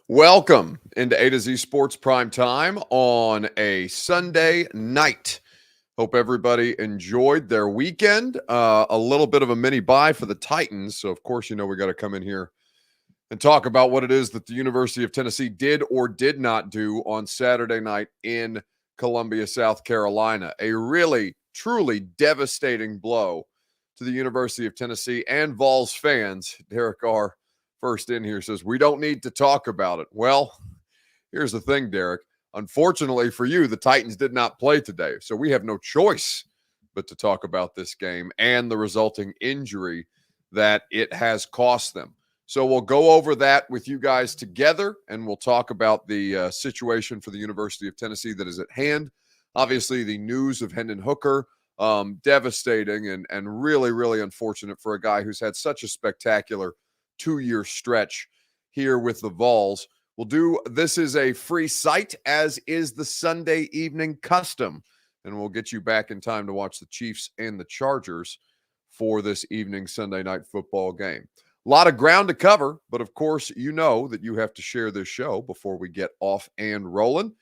Welcome into A to Z Sports Prime Time on a Sunday night. Hope everybody enjoyed their weekend. A little bit of a mini bye for the Titans. So, of course, we got to come in here and talk about what it is that the University of Tennessee did or did not do on Saturday night in Columbia, South Carolina. A really, truly devastating blow to the University of Tennessee and Vols fans. Derek R. first in here says, we don't need to talk about it. Well, here's the thing, Derek. Unfortunately for you, the Titans did not play today. So we have no choice but to talk about this game and the resulting injury that it has cost them. So we'll go over that with you guys together, and we'll talk about the situation for the University of Tennessee that is at hand. Obviously, the news of Hendon Hooker, devastating and really, really unfortunate for a guy who's had such a spectacular 2-year stretch here with the Vols. This is a free site, as is the Sunday evening custom, and we'll get you back in time to watch the Chiefs and the Chargers for this evening Sunday night football game. A lot of ground to cover, but of course, you know that you have to share this show before we get off and rolling.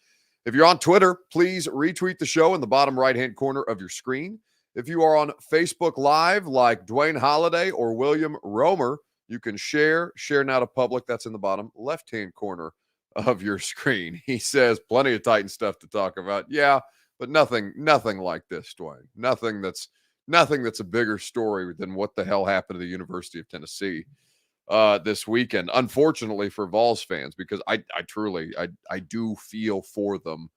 If you're on Twitter, please retweet the show in the bottom right-hand corner of your screen. If you are on Facebook Live like Dwayne Holiday or William Romer, you can share now to public. That's in the bottom left-hand corner of your screen. He says plenty of Titan stuff to talk about. Yeah, but nothing like this, Dwayne. Nothing that's a bigger story than what the hell happened to the University of Tennessee this weekend. Unfortunately for Vols fans, because I do feel for them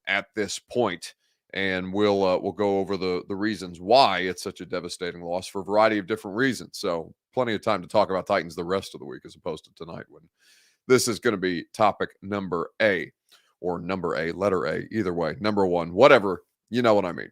at this point. And we'll go over the reasons why it's such a devastating loss for a variety of different reasons. So plenty of time to talk about Titans the rest of the week as opposed to tonight, when this is going to be topic number A, or number A, letter A, either way, number one, whatever, you know what I mean.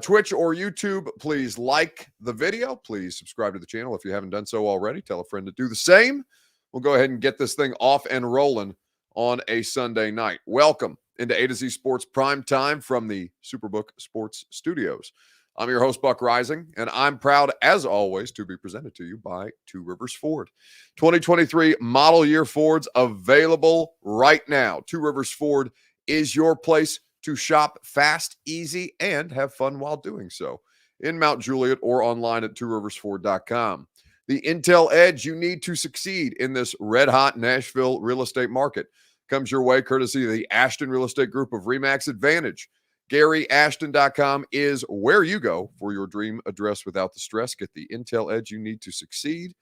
Twitch or YouTube, please like the video. Please subscribe to the channel if you haven't done so already. Tell a friend to do the same. We'll go ahead and get this thing off and rolling on a Sunday night. Welcome into A to Z Sports Prime Time from the Superbook Sports Studios. I'm your host, Buck Rising, and I'm proud, as always, to be presented to you by Two Rivers Ford. 2023 model year Fords available right now. Two Rivers Ford is your place to shop fast, easy, and have fun while doing so. In Mount Juliet or online at tworiversford.com. The Intel edge you need to succeed in this red-hot Nashville real estate market comes your way courtesy of the Ashton Real Estate Group of RE/MAX Advantage. GaryAshton.com is where you go for your dream address without the stress. Get the Intel edge you need to succeed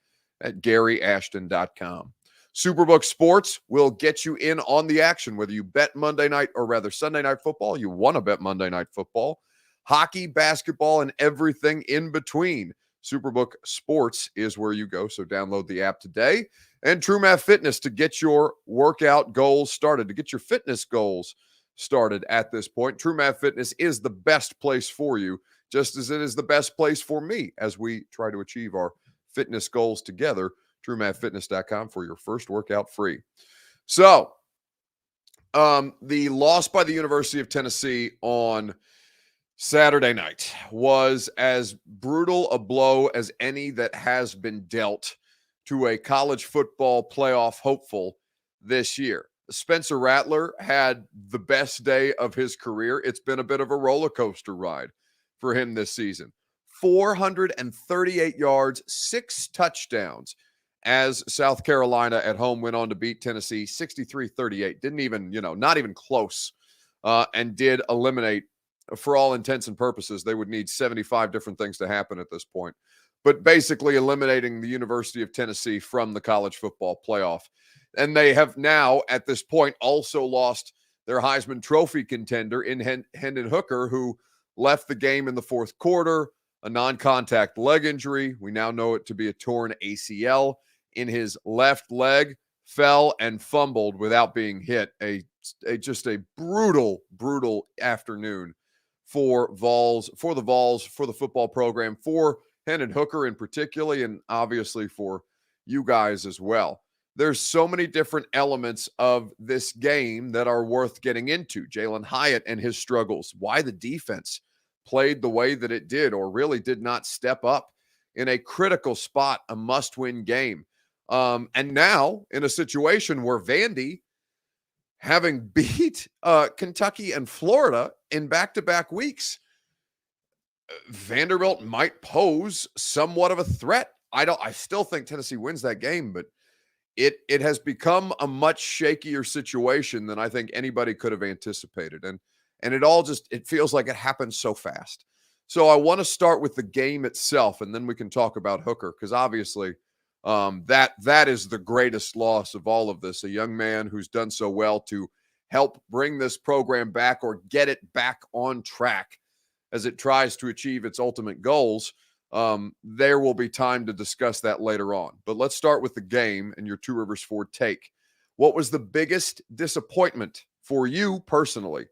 at GaryAshton.com. Superbook Sports will get you in on the action, whether you bet Monday night or rather Sunday night football. You want to bet Monday night football, hockey, basketball, and everything in between. Superbook Sports is where you go, so download the app today. And True Math Fitness to get your workout goals started, to get your fitness goals started at this point. True Math Fitness is the best place for you, just as it is the best place for me as we try to achieve our fitness goals together. TrueMathFitness.com for your first workout free. So, the loss by the University of Tennessee on Saturday night was as brutal a blow as any that has been dealt to a college football playoff hopeful this year. Spencer Rattler had the best day of his career. It's been a bit of a roller coaster ride for him this season. 438 yards, 6 touchdowns, as South Carolina at home went on to beat Tennessee 63-38. Didn't even, not even close, and did eliminate, for all intents and purposes, they would need 75 different things to happen at this point, but basically eliminating the University of Tennessee from the college football playoff. And they have now, at this point, also lost their Heisman Trophy contender in Hendon Hooker, who left the game in the fourth quarter, a non-contact leg injury. We now know it to be a torn ACL in his left leg, fell and fumbled without being hit. Just a brutal afternoon for the Vols, for the football program, for Hendon Hooker in particular, and obviously for you guys as well. There's so many different elements of this game that are worth getting into. Jalen Hyatt and his struggles, why the defense played the way that it did or really did not step up in a critical spot, a must-win game. And now in a situation where Vandy, having beat Kentucky and Florida in back-to-back weeks, Vanderbilt might pose somewhat of a threat. I still think Tennessee wins that game, but it has become a much shakier situation than I think anybody could have anticipated. And it feels like it happens so fast. So I want to start with the game itself, and then we can talk about Hooker, because obviously that is the greatest loss of all of this. A young man who's done so well to help bring this program back or get it back on track as it tries to achieve its ultimate goals. There will be time to discuss that later on. But let's start with the game and your Two Rivers Ford take. What was the biggest disappointment for you personally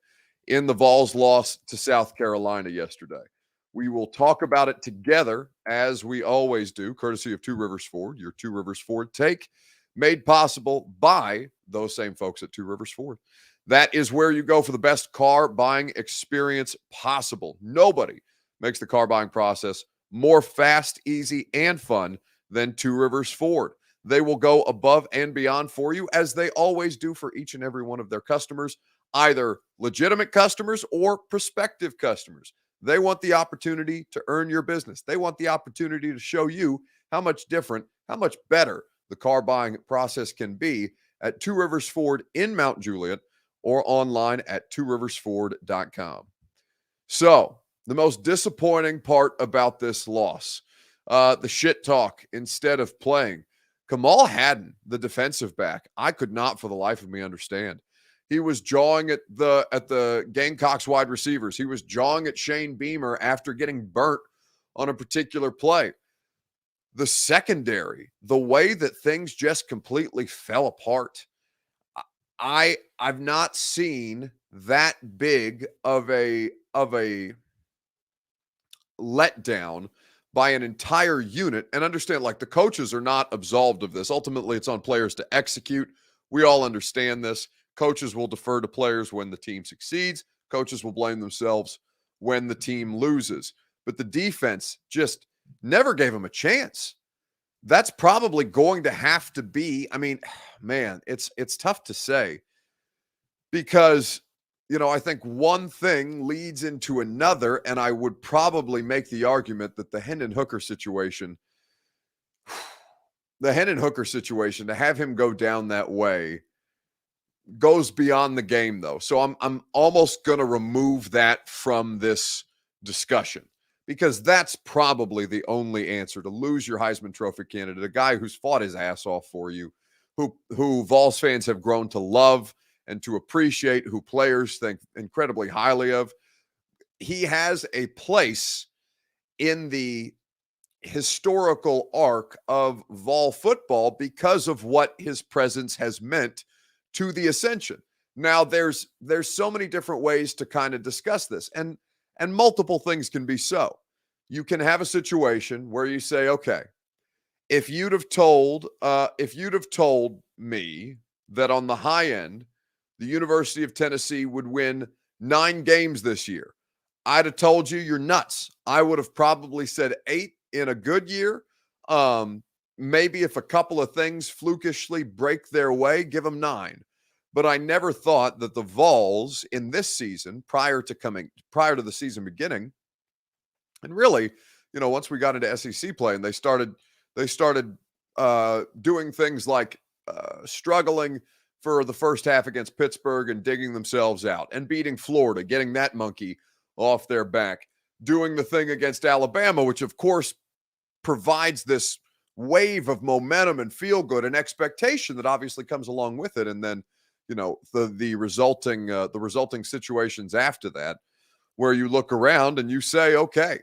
in the Vols' loss to South Carolina yesterday? We will talk about it together, as we always do, courtesy of Two Rivers Ford, your Two Rivers Ford take, made possible by those same folks at Two Rivers Ford. That is where you go for the best car buying experience possible. Nobody makes the car buying process more fast, easy, and fun than Two Rivers Ford. They will go above and beyond for you, as they always do for each and every one of their customers, either legitimate customers or prospective customers. They want the opportunity to earn your business. They want the opportunity to show you how much different, how much better the car buying process can be at Two Rivers Ford in Mount Juliet, or online at tworiversford.com. So, the most disappointing part about this loss, the shit talk instead of playing. Kamal Haddon, the defensive back, I could not for the life of me understand. He was jawing at the Gamecocks wide receivers. He was jawing at Shane Beamer after getting burnt on a particular play. The secondary, the way that things just completely fell apart. I've not seen that big of a letdown by an entire unit. And understand, like, the coaches are not absolved of this. Ultimately, it's on players to execute. We all understand this. Coaches will defer to players when the team succeeds. Coaches will blame themselves when the team loses. But the defense just never gave them a chance. That's probably going to have to be, I mean, man, it's tough to say, because, I think one thing leads into another, and I would probably make the argument that the Hendon Hooker situation, to have him go down that way, goes beyond the game, though. So I'm almost going to remove that from this discussion, because that's probably the only answer to lose your Heisman Trophy candidate, a guy who's fought his ass off for you, who Vols fans have grown to love and to appreciate, who players think incredibly highly of. He has a place in the historical arc of Vol football because of what his presence has meant to the ascension. Now, there's so many different ways to kind of discuss this, and multiple things can be so. You can have a situation where you say, okay, if you'd have told me that on the high end, the University of Tennessee would win 9 games this year, I'd have told you you're nuts. I would have probably said 8 in a good year. Maybe if a couple of things flukishly break their way, give them 9. But I never thought that the Vols in this season, prior to the season beginning, and really, once we got into SEC play and they started doing things like struggling for the first half against Pittsburgh and digging themselves out and beating Florida, getting that monkey off their back, doing the thing against Alabama, which of course provides this wave of momentum and feel good and expectation that obviously comes along with it. And then, the resulting situations after that, where you look around and you say, okay,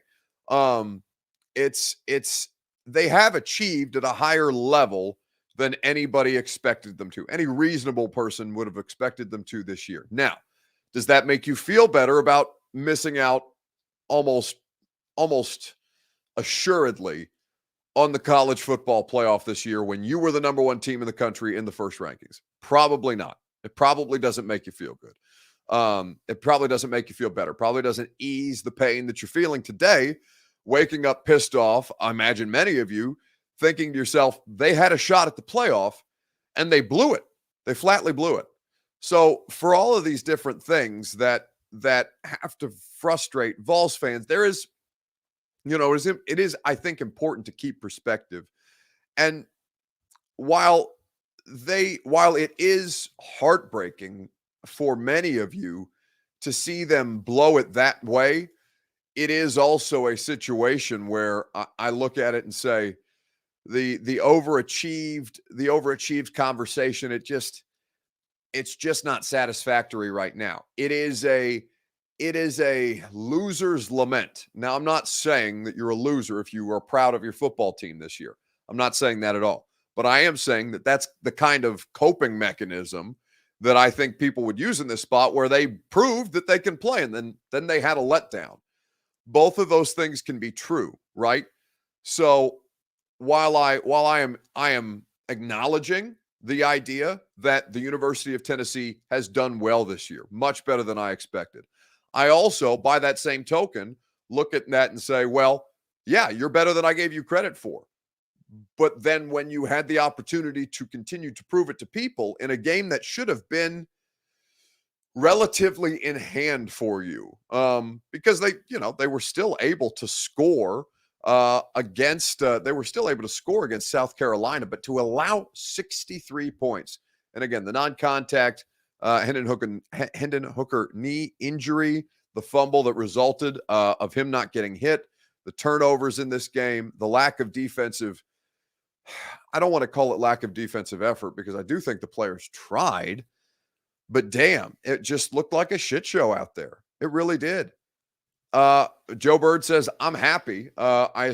they have achieved at a higher level than anybody expected them to. Any reasonable person would have expected them to this year. Now, does that make you feel better about missing out almost assuredly on the college football playoff this year when you were the number 1 team in the country in the first rankings? Probably not. It probably doesn't make you feel good. It probably doesn't make you feel better. Probably doesn't ease the pain that you're feeling today, waking up pissed off. I imagine many of you thinking to yourself, they had a shot at the playoff and they blew it. They flatly blew it. So for all of these different things that have to frustrate Vols fans, there is, it is, I think, important to keep perspective. And while it is heartbreaking for many of you to see them blow it that way, it is also a situation where I look at it and say the overachieved conversation, it's just not satisfactory right now. It is a loser's lament. Now, I'm not saying that you're a loser if you are proud of your football team this year. I'm not saying that at all. But I am saying that that's the kind of coping mechanism that I think people would use in this spot where they proved that they can play and then they had a letdown. Both of those things can be true, right? So while I am acknowledging the idea that the University of Tennessee has done well this year, much better than I expected, I also, by that same token, look at that and say, well, yeah, you're better than I gave you credit for. But then when you had the opportunity to continue to prove it to people in a game that should have been relatively in hand for you, because they were still able to score against South Carolina, but to allow 63 points. And again, the non-contact Hendon Hooker knee injury, the fumble that resulted of him not getting hit, the turnovers in this game, the lack of defensive, I don't want to call it lack of defensive effort because I do think the players tried, but damn, it just looked like a shit show out there. It really did. Joe Bird says, I'm happy. I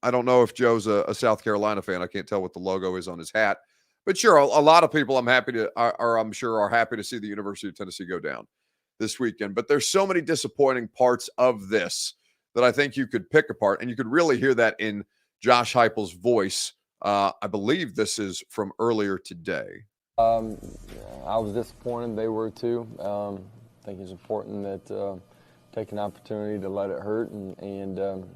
don't know if Joe's a South Carolina fan. I can't tell what the logo is on his hat. But sure, a lot of people I'm sure are happy to see the University of Tennessee go down this weekend. But there's so many disappointing parts of this that I think you could pick apart. And you could really hear that in Josh Heupel's voice. I believe this is from earlier today. I was disappointed. They were too. I think it's important that take an opportunity to let it hurt, and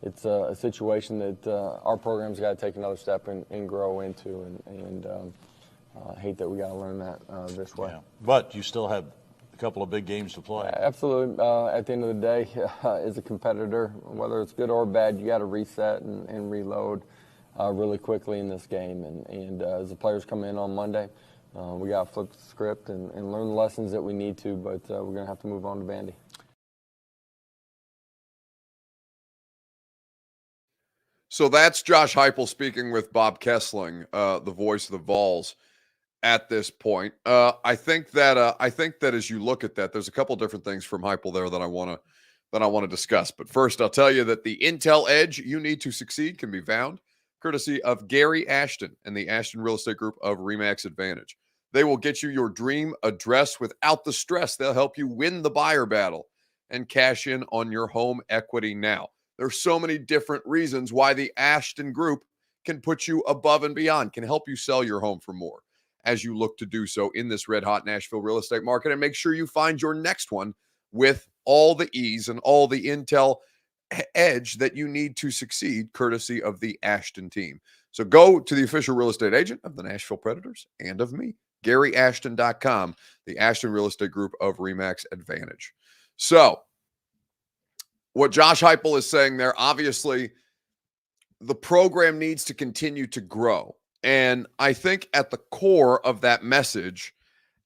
it's a situation that our program's got to take another step and grow into, and I hate that we got to learn that this way. Yeah. But you still have a couple of big games to play. Absolutely. At the end of the day, as a competitor, whether it's good or bad, you got to reset and reload really quickly in this game. And as the players come in on Monday, we got to flip the script and learn the lessons that we need to, but we're going to have to move on to Vandy. So that's Josh Heupel speaking with Bob Kessling, the voice of the Vols at this point. I think that as you look at that, there's a couple different things from Heupel there that I want to discuss. But first, I'll tell you that the intel edge you need to succeed can be found courtesy of Gary Ashton and the Ashton Real Estate Group of RE/MAX Advantage. They will get you your dream address without the stress. They'll help you win the buyer battle and cash in on your home equity now. There's so many different reasons why the Ashton Group can put you above and beyond, can help you sell your home for more as you look to do so in this red-hot Nashville real estate market. And make sure you find your next one with all the ease and all the intel edge that you need to succeed, courtesy of the Ashton team. So go to the official real estate agent of the Nashville Predators and of me, GaryAshton.com, the Ashton Real Estate Group of RE/MAX Advantage. So what Josh Heupel is saying there, obviously, the program needs to continue to grow. And I think at the core of that message,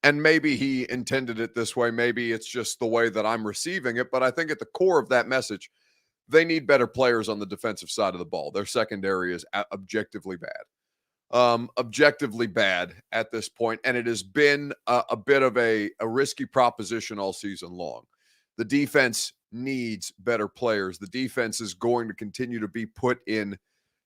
and maybe he intended it this way, maybe it's just the way that I'm receiving it, but I think at the core of that message, they need better players on the defensive side of the ball. Their secondary is objectively bad. Objectively bad at this point, and it has been a bit of a risky proposition all season long. The defense needs better players. The defense is going to continue to be put in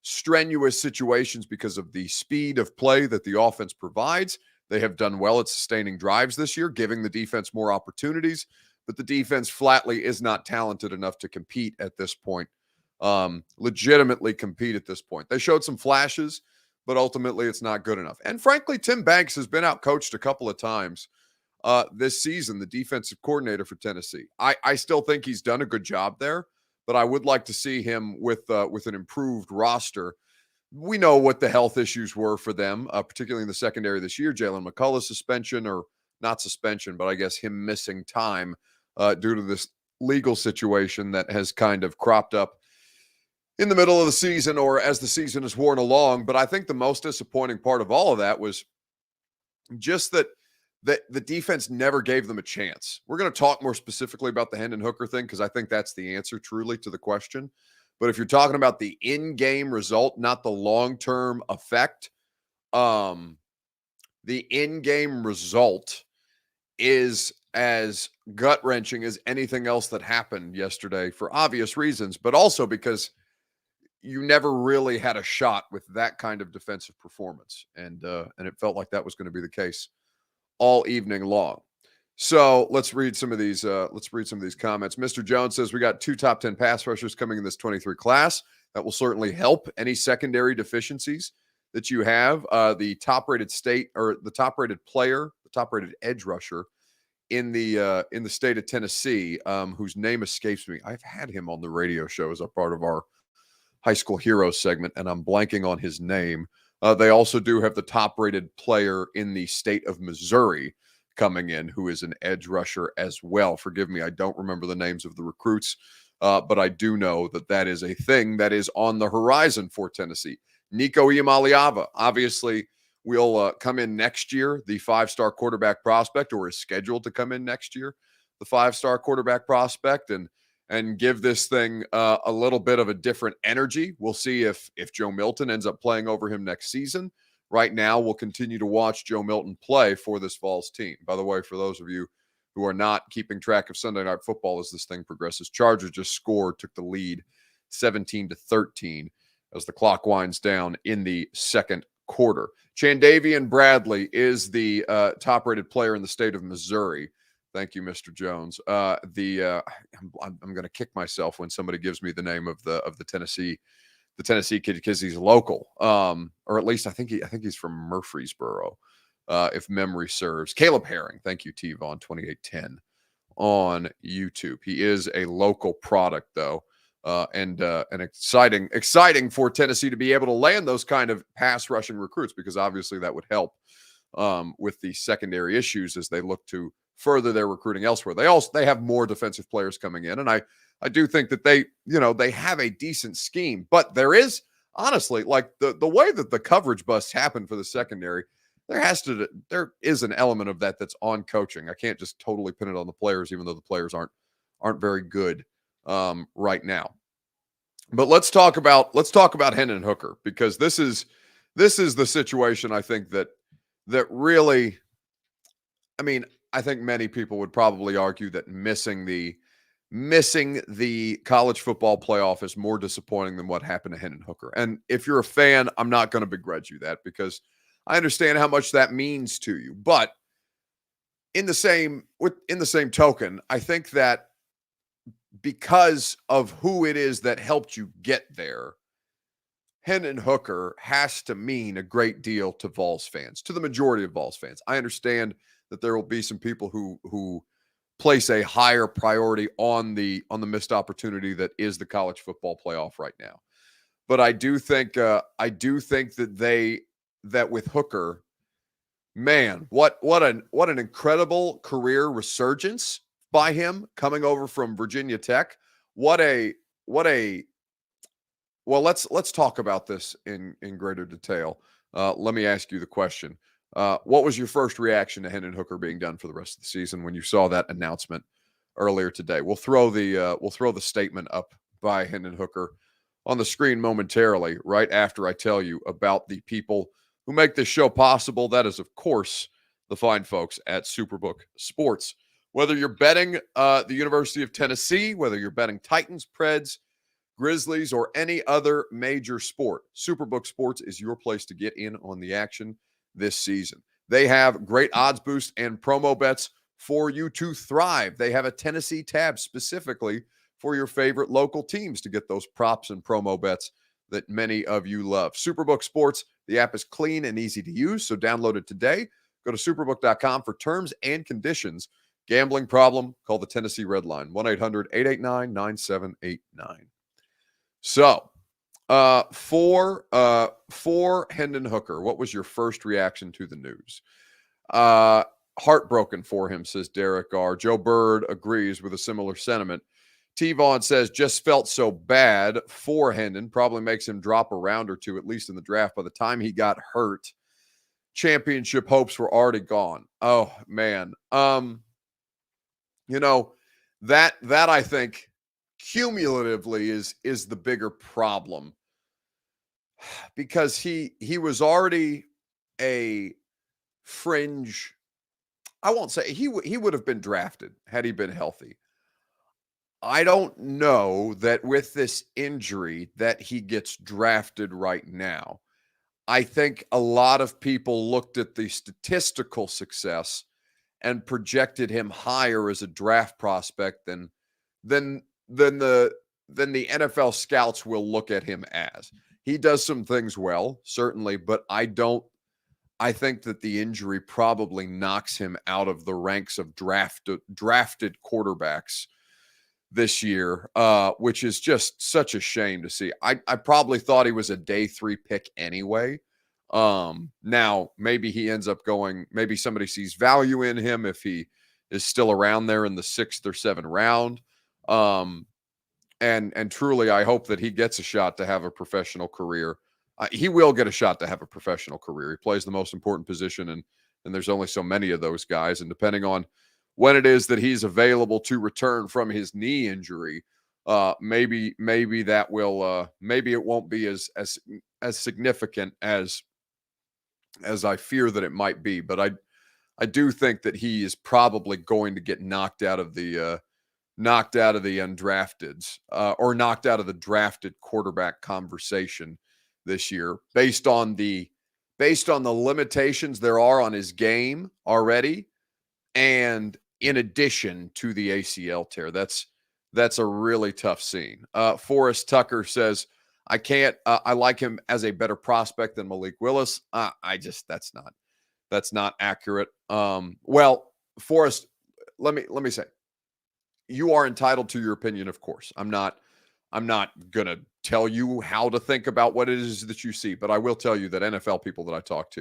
strenuous situations because of the speed of play that the offense provides. They have done well at sustaining drives this year, giving the defense more opportunities, but the defense flatly is not talented enough to compete at this point, legitimately compete at this point. They showed some flashes, but ultimately it's not good enough. And frankly, Tim Banks has been outcoached a couple of times this season, the defensive coordinator for Tennessee. I still think he's done a good job there, but I would like to see him with an improved roster we know what the health issues were for them, particularly in the secondary this year. Jalen McCullough's suspension, or not suspension, but I guess him missing time due to this legal situation that has kind of cropped up in the middle of the season or as the season has worn along. But I think the most disappointing part of all of that was just that the defense never gave them a chance. We're going to talk more specifically about the Hendon Hooker thing because I think that's the answer truly to the question. But if you're talking about the in-game result, not the long-term effect, the in-game result is as gut-wrenching as anything else that happened yesterday for obvious reasons, but also because you never really had a shot with that kind of defensive performance. And it felt like that was going to be the case all evening long. So let's read some of these. Comments. Mr. Jones says we got 2 top 10 pass rushers coming in this 23 class. That will certainly help any secondary deficiencies that you have. The top-rated player, the top-rated edge rusher in the state of Tennessee, whose name escapes me. I've had him on the radio show as a part of our High School Heroes segment, and I'm blanking on his name. They also do have the top-rated player in the state of Missouri coming in, who is an edge rusher as well. Forgive me, I don't remember the names of the recruits, but I do know that is a thing that is on the horizon for Tennessee. Nico Iamaleava, obviously, will come in next year, the 5-star quarterback prospect, or is scheduled to come in next year, the 5-star quarterback prospect, and give this thing a little bit of a different energy. We'll see if Joe Milton ends up playing over him next season. Right now, we'll continue to watch Joe Milton play for this Vols team. By the way, for those of you who are not keeping track of Sunday Night Football as this thing progresses, Chargers just scored, took the lead 17-13 as the clock winds down in the second quarter. Chandavian Bradley is the top-rated player in the state of Missouri. Thank you, Mr. Jones. I'm going to kick myself when somebody gives me the name of the Tennessee kid because he's local, or at least I think he's from Murfreesboro, if memory serves. Caleb Herring. Thank you, T-Von 2810 on YouTube. He is a local product though, and exciting for Tennessee to be able to land those kind of pass rushing recruits, because obviously that would help with the secondary issues as they look to further their recruiting elsewhere. They have more defensive players coming in, and I do think that they have a decent scheme, but there is honestly, like the way that the coverage busts happen for the secondary, there is an element of that's on coaching. I can't just totally pin it on the players, even though the players aren't very good right now. But let's talk about Hendon Hooker, because this is the situation I think that really, I mean, I think many people would probably argue that missing the college football playoff is more disappointing than what happened to Hendon Hooker. And if you're a fan, I'm not going to begrudge you that, because I understand how much that means to you. But in the same token, I think that because of who it is that helped you get there, Hendon Hooker has to mean a great deal to Vols fans, to the majority of Vols fans. I understand that there will be some people who place a higher priority on the missed opportunity that is the college football playoff right now. But I do think that with Hooker, man, what an incredible career resurgence by him coming over from Virginia Tech. Well, let's talk about this in greater detail. Let me ask you the question. What was your first reaction to Hendon Hooker being done for the rest of the season when you saw that announcement earlier today? We'll throw the statement up by Hendon Hooker on the screen momentarily, right after I tell you about the people who make this show possible. That is, of course, the fine folks at Superbook Sports. Whether you're betting the University of Tennessee, whether you're betting Titans, Preds, Grizzlies, or any other major sport, Superbook Sports is your place to get in on the action this season. They have great odds boosts and promo bets for you to thrive. They have a Tennessee tab specifically for your favorite local teams to get those props and promo bets that many of you love. Superbook Sports, the app is clean and easy to use, so download it today. Go to superbook.com for terms and conditions. Gambling problem? Call the Tennessee Red Line, 1-800-889-9789. So, For Hendon Hooker, what was your first reaction to the news? Heartbroken for him, says Derek R. Joe Bird agrees with a similar sentiment. T-Vaughn says, just felt so bad for Hendon. Probably makes him drop a round or two, at least in the draft. By the time he got hurt, championship hopes were already gone. Oh, man. That I think cumulatively is the bigger problem, because he was already a fringe. I won't say he would have been drafted had he been healthy. I don't know that with this injury that he gets drafted right now. I think a lot of people looked at the statistical success and projected him higher as a draft prospect than the NFL scouts will look at him as. He does some things well, certainly, but I think that the injury probably knocks him out of the ranks of drafted quarterbacks this year, which is just such a shame to see. I probably thought he was a day 3 pick anyway. Now maybe he ends up going, maybe somebody sees value in him if he is still around there in the 6th or 7th round. And truly, I hope that he gets a shot to have a professional career. He will get a shot to have a professional career. He plays the most important position, and there's only so many of those guys. And depending on when it is that he's available to return from his knee injury, maybe that will maybe it won't be as significant as I fear that it might be. But I do think that he is probably going to get knocked out of the undrafteds, or knocked out of the drafted quarterback conversation this year, based on the limitations there are on his game already, and in addition to the ACL tear. That's a really tough scene. Forrest Tucker says, I can't, I like him as a better prospect than Malik Willis. That's not accurate. Well, Forrest, let me say, you are entitled to your opinion, of course. I'm not going to tell you how to think about what it is that you see, but I will tell you that NFL people that I talk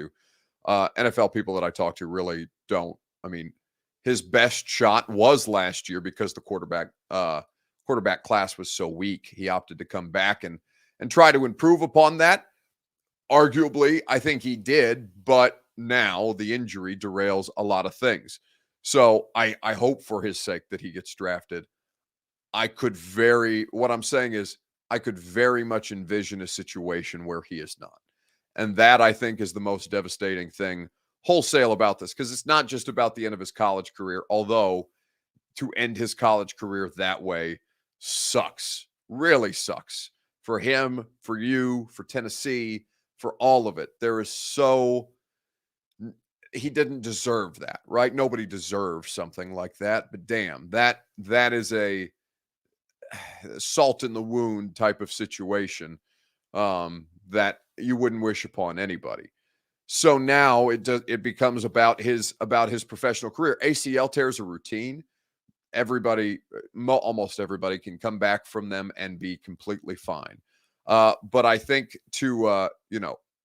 to really don't. I mean, his best shot was last year because the quarterback class was so weak. He opted to come back and try to improve upon that. Arguably, I think he did, but now the injury derails a lot of things. So I hope for his sake that he gets drafted. What I'm saying is I could very much envision a situation where he is not. And that, I think, is the most devastating thing wholesale about this, because it's not just about the end of his college career, although to end his college career that way sucks, really sucks for him, for you, for Tennessee, for all of it. He didn't deserve that, right? Nobody deserves something like that, but damn, that is a salt in the wound type of situation that you wouldn't wish upon anybody. So now it becomes about his professional career. ACL tears are routine. Almost everybody can come back from them and be completely fine. But I think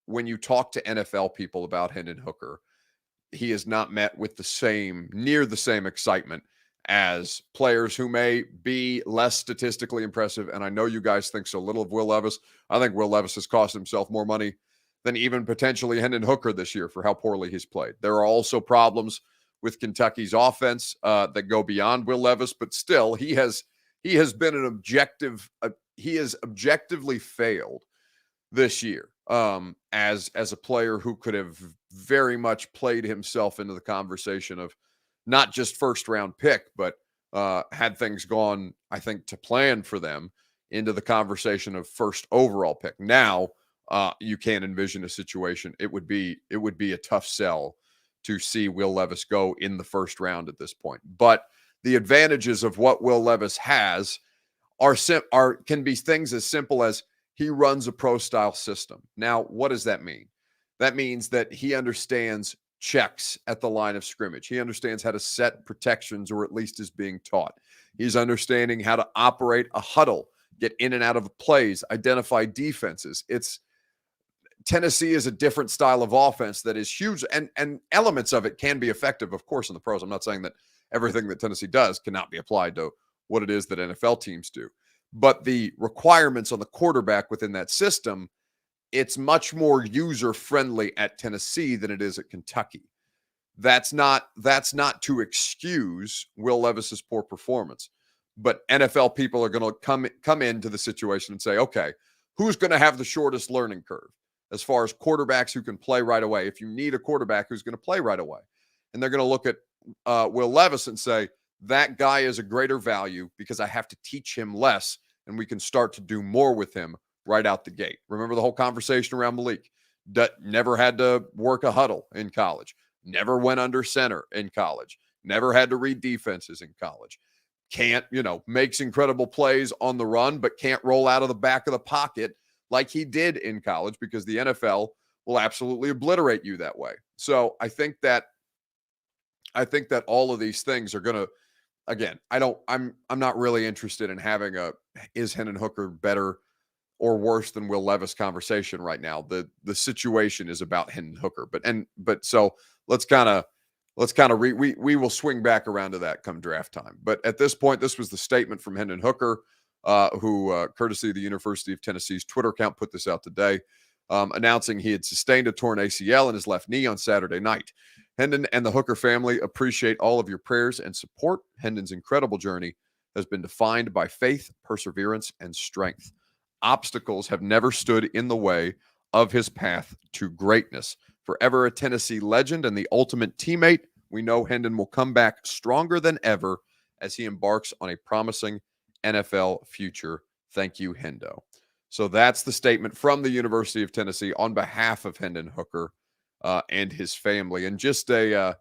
when you talk to NFL people about Hendon Hooker, he is not met with near the same excitement as players who may be less statistically impressive. And I know you guys think so little of Will Levis. I think Will Levis has cost himself more money than even potentially Hendon Hooker this year for how poorly he's played. There are also problems with Kentucky's offense that go beyond Will Levis, but still he has been he has objectively failed this year as a player who could have very much played himself into the conversation of not just first round pick, but had things gone, I think, to plan for them, into the conversation of first overall pick. Now you can't envision a situation. It would be a tough sell to see Will Levis go in the first round at this point. But the advantages of what Will Levis has can be things as simple as he runs a pro style system. Now, what does that mean? That means that he understands checks at the line of scrimmage. He understands how to set protections, or at least is being taught. He's understanding how to operate a huddle get in and out of plays, identify defenses. Tennessee is a different style of offense that is huge, and elements of it can be effective, of course, in the pros. I'm not saying that everything that Tennessee does cannot be applied to what it is that NFL teams do. But the requirements on the quarterback within that system, it's much more user-friendly at Tennessee than it is at Kentucky. That's not to excuse Will Levis's poor performance. But NFL people are going to come into the situation and say, okay, who's going to have the shortest learning curve as far as quarterbacks who can play right away? If you need a quarterback who's going to play right away. And they're going to look at Will Levis and say, that guy is a greater value because I have to teach him less, and we can start to do more with him right out the gate. Remember the whole conversation around Malik. Never had to work a huddle in college. Never went under center in college. Never had to read defenses in college. Can't, makes incredible plays on the run, but can't roll out of the back of the pocket like he did in college, because the NFL will absolutely obliterate you that way. So I think that all of these things are going to, again, I'm not really interested in having is Hendon Hooker better or worse than Will Levis conversation right now. The situation is about Hendon Hooker, but so let's kind of we will swing back around to that come draft time. But at this point, this was the statement from Hendon Hooker, who, courtesy of the University of Tennessee's Twitter account, put this out today, announcing he had sustained a torn ACL in his left knee on Saturday night. Hendon and the Hooker family appreciate all of your prayers and support. Hendon's incredible journey has been defined by faith, perseverance, and strength. Obstacles have never stood in the way of his path to greatness. Forever a Tennessee legend and the ultimate teammate, we know Hendon will come back stronger than ever as he embarks on a promising NFL future. Thank you, Hendo. So that's the statement from the University of Tennessee on behalf of Hendon Hooker and his family. And just a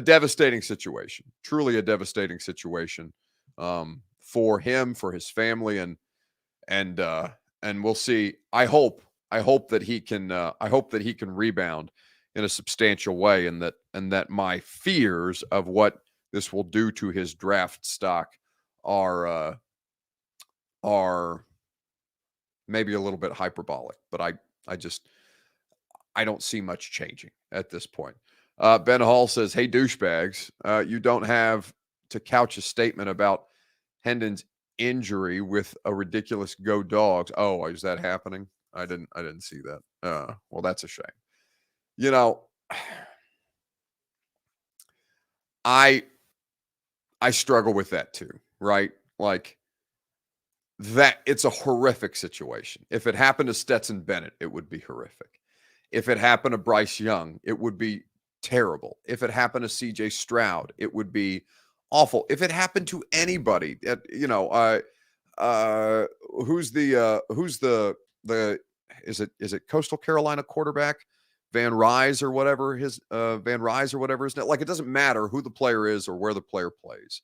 devastating situation, truly a devastating situation for him, for his family, and we'll see. I hope that he can rebound in a substantial way, and that my fears of what this will do to his draft stock are maybe a little bit hyperbolic, but I don't see much changing at this point. Ben Hall says, "Hey douchebags, you don't have to couch a statement about Hendon's injury with a ridiculous go dogs." Oh, is that happening? I didn't see that. Well, that's a shame. I struggle with that too, right? Like that, it's a horrific situation. If it happened to Stetson Bennett, it would be horrific. If it happened to Bryce Young, it would be terrible. If it happened to CJ Stroud, it would be awful. If it happened to anybody, who's the is it Coastal Carolina quarterback Van Rys or whatever his like, it doesn't matter who the player is or where the player plays.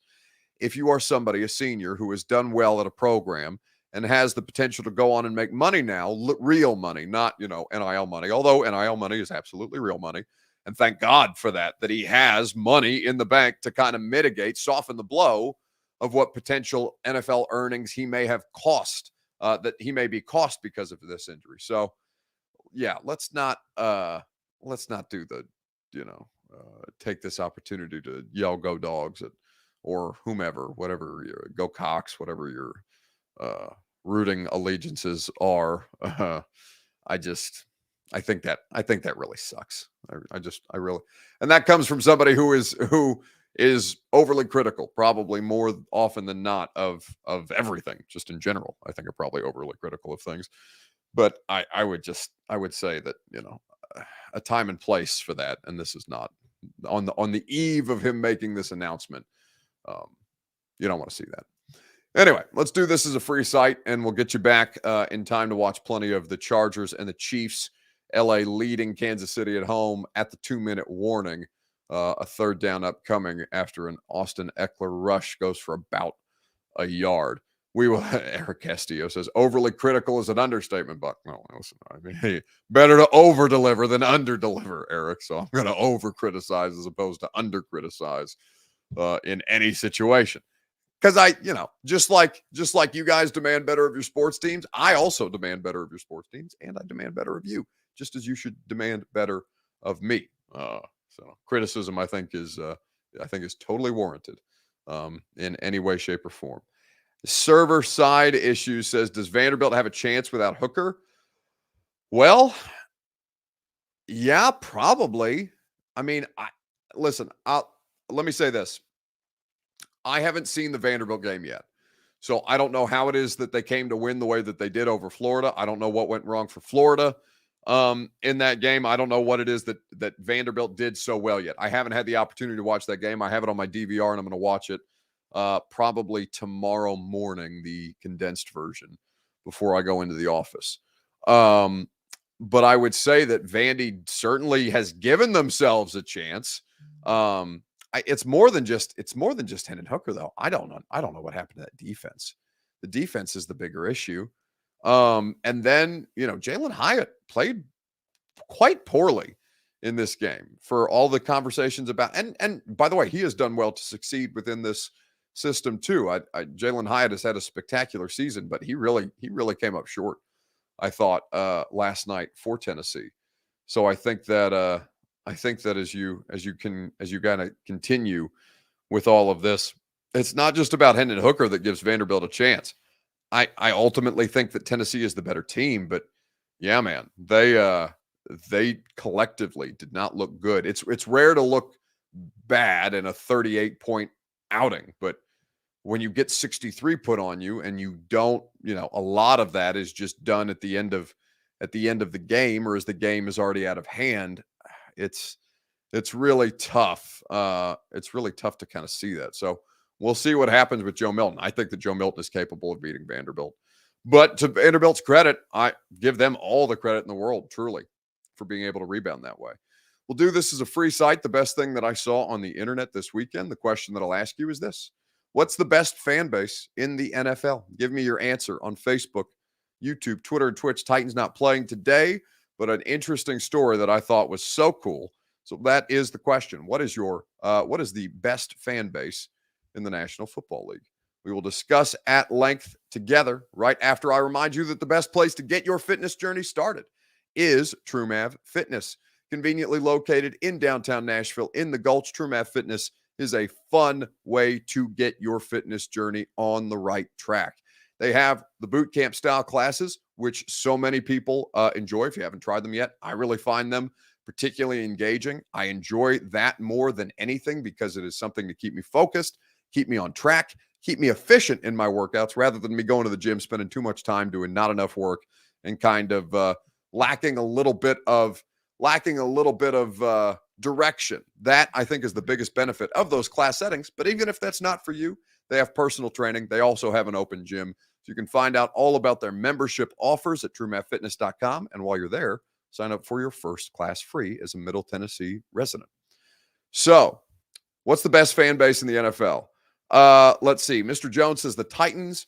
If you are somebody, a senior who has done well at a program and has the potential to go on and make money now, real money, not NIL money, although NIL money is absolutely real money, and thank God for that he has money in the bank to kind of soften the blow of what potential NFL earnings he may have cost, that he may be cost because of this injury. So yeah, let's not do the, take this opportunity to yell "Go Dogs" or whomever, whatever go Cox, whatever your rooting allegiances are. I think that really sucks. I really, and that comes from somebody who is overly critical, probably more often than not of everything, just in general. I think I'm probably overly critical of things, but I would say that, a time and place for that. And this is not on the eve of him making this announcement. You don't want to see that. Anyway, let's do this as a free site, and we'll get you back in time to watch plenty of the Chargers and the Chiefs. LA leading Kansas City at home at the 2-minute warning. A third down upcoming after an Austin Eckler rush goes for about a yard. We will. Eric Castillo says, overly critical is an understatement, Buck. No, listen, I mean, hey, better to over deliver than under deliver, Eric. So I'm going to over criticize as opposed to under criticize in any situation. Because I, just like you guys demand better of your sports teams, I also demand better of your sports teams, and I demand better of you, just as you should demand better of me. So criticism, I think, is totally warranted in any way, shape, or form. Server side issue says, does Vanderbilt have a chance without Hooker? Well, yeah, probably. I mean, listen. Let me say this. I haven't seen the Vanderbilt game yet. So I don't know how it is that they came to win the way that they did over Florida. I don't know what went wrong for Florida in that game. I don't know what it is that Vanderbilt did so well yet. I haven't had the opportunity to watch that game. I have it on my DVR, and I'm going to watch it probably tomorrow morning, the condensed version, before I go into the office. But I would say that Vandy certainly has given themselves a chance. It's more than just Hendon Hooker, though. I don't know what happened to that defense. The defense is the bigger issue. And then, Jalen Hyatt played quite poorly in this game for all the conversations about, and by the way, he has done well to succeed within this system too. Jalen Hyatt has had a spectacular season, but he really came up short, I thought, last night for Tennessee. So I think that as you kind of continue with all of this, it's not just about Hendon Hooker that gives Vanderbilt a chance. I ultimately think that Tennessee is the better team, but yeah, man, they collectively did not look good. It's rare to look bad in a 38-point outing, but when you get 63 put on you and you don't, a lot of that is just done at the end of the game, or as the game is already out of hand. It's really tough. It's really tough to kind of see that. So we'll see what happens with Joe Milton. I think that Joe Milton is capable of beating Vanderbilt. But to Vanderbilt's credit, I give them all the credit in the world, truly, for being able to rebound that way. We'll do this as a free site. The best thing that I saw on the internet this weekend, the question that I'll ask you is this: what's the best fan base in the NFL? Give me your answer on Facebook, YouTube, Twitter, and Twitch. Titans not playing today, but an interesting story that I thought was so cool. So that is the question. What is the best fan base in the National Football League? We will discuss at length together right after I remind you that the best place to get your fitness journey started is TrueMav Fitness. Conveniently located in downtown Nashville in the Gulch, TrueMav Fitness is a fun way to get your fitness journey on the right track. They have the boot camp style classes, which so many people enjoy. If you haven't tried them yet, I really find them particularly engaging. I enjoy that more than anything because it is something to keep me focused, keep me on track, keep me efficient in my workouts, rather than me going to the gym, spending too much time doing not enough work and kind of lacking a little bit of direction. That, I think, is the biggest benefit of those class settings. But even if that's not for you, they have personal training. They also have an open gym. So you can find out all about their membership offers at TrueMathFitness.com. And while you're there, sign up for your first class free as a Middle Tennessee resident. So what's the best fan base in the NFL? Let's see. Mr. Jones says the Titans.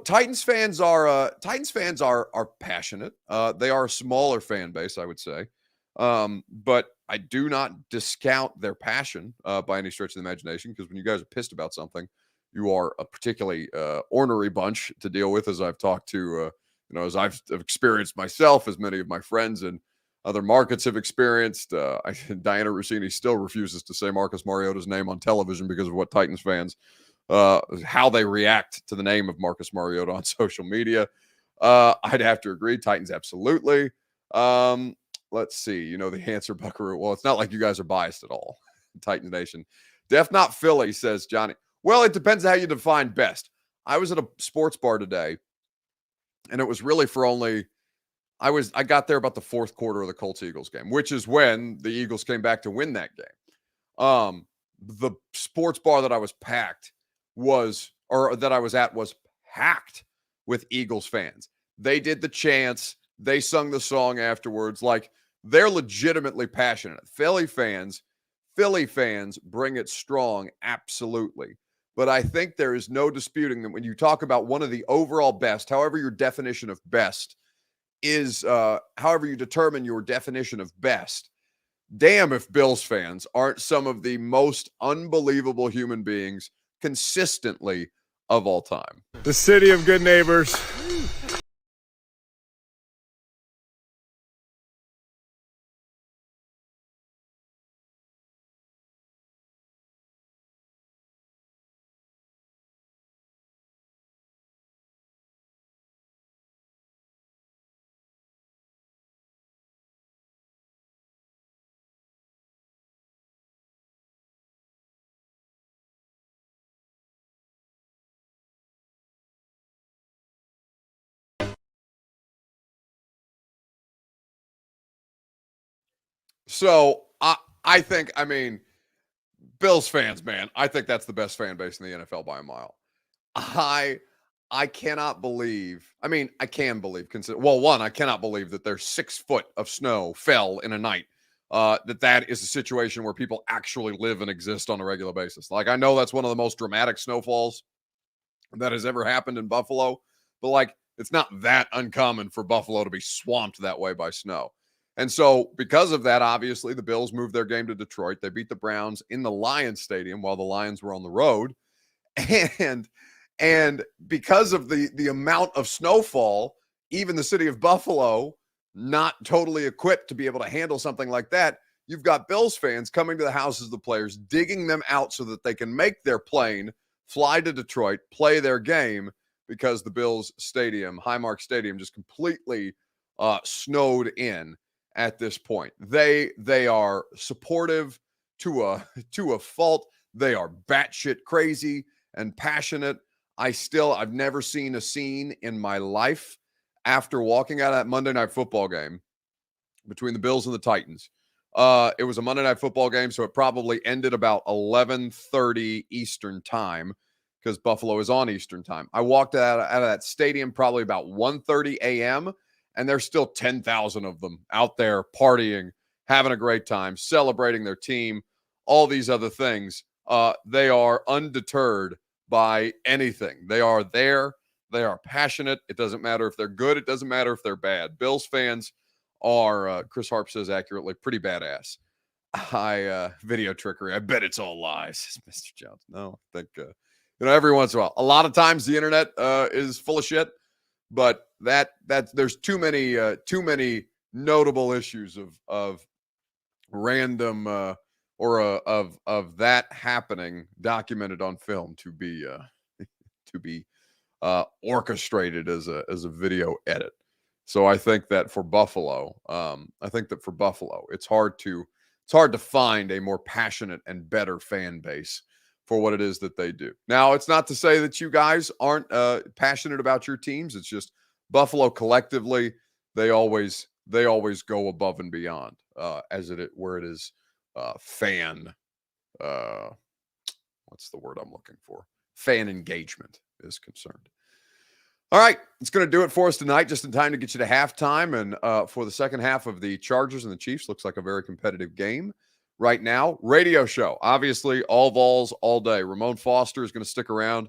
Titans fans are passionate. They are a smaller fan base, I would say. But I do not discount their passion by any stretch of the imagination, because when you guys are pissed about something, you are a particularly ornery bunch to deal with, as I've talked to, as I've experienced myself, as many of my friends in other markets have experienced. Diana Rossini still refuses to say Marcus Mariota's name on television because of what Titans fans how they react to the name of Marcus Mariota on social media. I'd have to agree. Titans, absolutely. Let's see. The answer, Buckaroo. Well, it's not like you guys are biased at all. Titans Nation. Def Not Philly, says Johnny. Well, it depends how you define best. I was at a sports bar today, and it was really for only I got there about the fourth quarter of the Colts-Eagles game, which is when the Eagles came back to win that game. The sports bar that I was at was packed with Eagles fans. They did the chants. They sung the song afterwards. Like, they're legitimately passionate. Philly fans bring it strong, absolutely. But I think there is no disputing that when you talk about one of the overall best, however your definition of best is, however you determine your definition of best, damn if Bills fans aren't some of the most unbelievable human beings consistently of all time. The city of good neighbors. So I think, I mean, Bills fans, man, I think that's the best fan base in the NFL by a mile. I cannot believe. I mean, I can believe. One, I cannot believe that there's 6 foot of snow fell in a night. That is a situation where people actually live and exist on a regular basis. Like, I know that's one of the most dramatic snowfalls that has ever happened in Buffalo, but like, it's not that uncommon for Buffalo to be swamped that way by snow. And so, because of that, obviously, the Bills moved their game to Detroit. They beat the Browns in the Lions Stadium while the Lions were on the road. And because of the amount of snowfall, even the city of Buffalo, not totally equipped to be able to handle something like that, you've got Bills fans coming to the houses of the players, digging them out so that they can make their plane, fly to Detroit, play their game, because the Bills Stadium, Highmark Stadium, just completely snowed in at this point. They are supportive to a fault. They are batshit crazy and passionate. I've never seen a scene in my life after walking out of that Monday Night Football game between the Bills and the Titans. It was a Monday Night Football game, so it probably ended about 11:30 Eastern time, because Buffalo is on Eastern time. I walked out of that stadium probably about 1:30 a.m., and there's still 10,000 of them out there partying, having a great time, celebrating their team, all these other things. They are undeterred by anything. They are there. They are passionate. It doesn't matter if they're good. It doesn't matter if they're bad. Bills fans are, Chris Harp says accurately, pretty badass. Video trickery. I bet it's all lies, Mr. Jones. No, I think, every once in a while, a lot of times the internet is full of shit, but that there's too many notable issues of random of that happening documented on film to be orchestrated as a video edit. So I think that for Buffalo, it's hard to find a more passionate and better fan base for what it is that they do. Now, it's not to say that you guys aren't passionate about your teams. It's just Buffalo collectively, they always go above and beyond where it is fan. What's the word I'm looking for? Fan engagement is concerned. All right, it's going to do it for us tonight, just in time to get you to halftime. And for the second half of the Chargers and the Chiefs, looks like a very competitive game right now. Radio show, obviously, all Vols all day. Ramon Foster is going to stick around,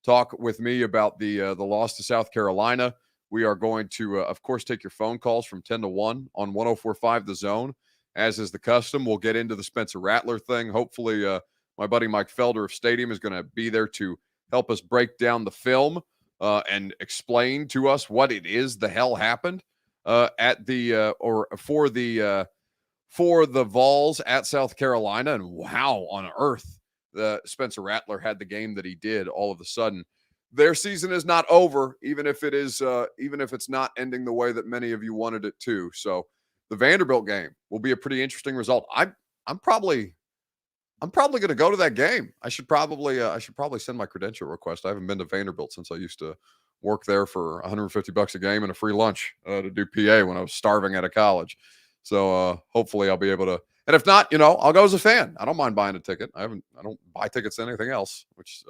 talk with me about the loss to South Carolina. We are going to, of course, take your phone calls from 10 to 1 on 104.5 The Zone, as is the custom. We'll get into the Spencer Rattler thing. Hopefully, my buddy Mike Felder of Stadium is going to be there to help us break down the film and explain to us what it is the hell happened at the for the Vols at South Carolina, and how on earth Spencer Rattler had the game that he did all of a sudden. Their season is not over, even if it's not ending the way that many of you wanted it to. So the Vanderbilt game will be a pretty interesting result. I'm probably going to go to that game. I should probably send my credential request. I haven't been to Vanderbilt since I used to work there for $150 a game and a free lunch to do PA when I was starving out of college. So hopefully I'll be able to. And if not, I'll go as a fan. I don't mind buying a ticket. I don't buy tickets to anything else, which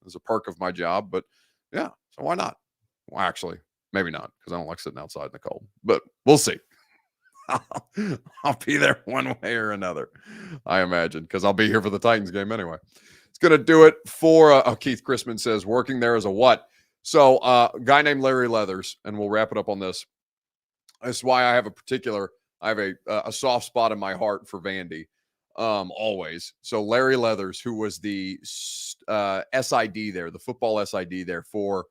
is a perk of my job. But yeah, so why not? Well, actually, maybe not, because I don't like sitting outside in the cold. But we'll see. I'll be there one way or another, I imagine, because I'll be here for the Titans game anyway. It's going to do it for Keith Chrisman says, working there as a what? So a guy named Larry Leathers, and we'll wrap it up on this. That's why I have a soft spot in my heart for Vandy. always. So Larry Leathers, who was the SID there, the football SID there for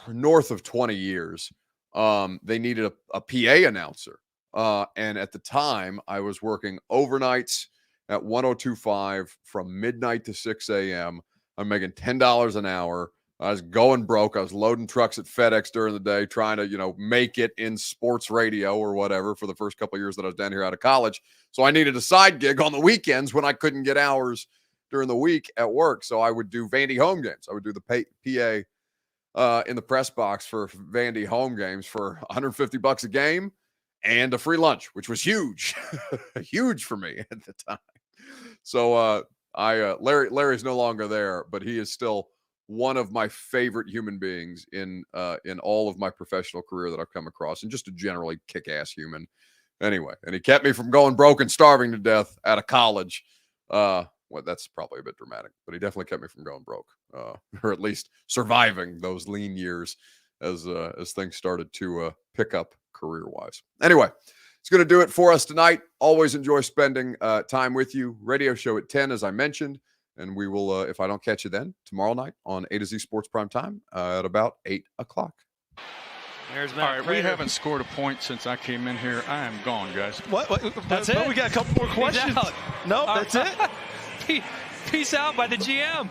north of 20 years, they needed a PA announcer. And at the time, I was working overnights at 102.5 from midnight to 6 a.m. I'm making $10 an hour. I was going broke. I was loading trucks at FedEx during the day, trying to, make it in sports radio or whatever for the first couple of years that I was down here out of college. So I needed a side gig on the weekends when I couldn't get hours during the week at work. So I would do Vandy home games. I would do the PA in the press box for Vandy home games for $150 a game and a free lunch, which was huge, huge for me at the time. So Larry's no longer there, but he is still one of my favorite human beings in all of my professional career that I've come across, and just a generally kick-ass human. Anyway, and he kept me from going broke and starving to death out of college. Well, that's probably a bit dramatic, but he definitely kept me from going broke, or at least surviving those lean years as things started to pick up career-wise. Anyway, it's going to do it for us tonight. Always enjoy spending time with you. Radio show at 10, as I mentioned. And we will, if I don't catch you then, tomorrow night on A to Z Sports Prime Time at about 8 o'clock. All right, we haven't scored a point since I came in here. I am gone, guys. What? That's it. We got a couple more questions. Out. No, that's it. Peace out by the GM.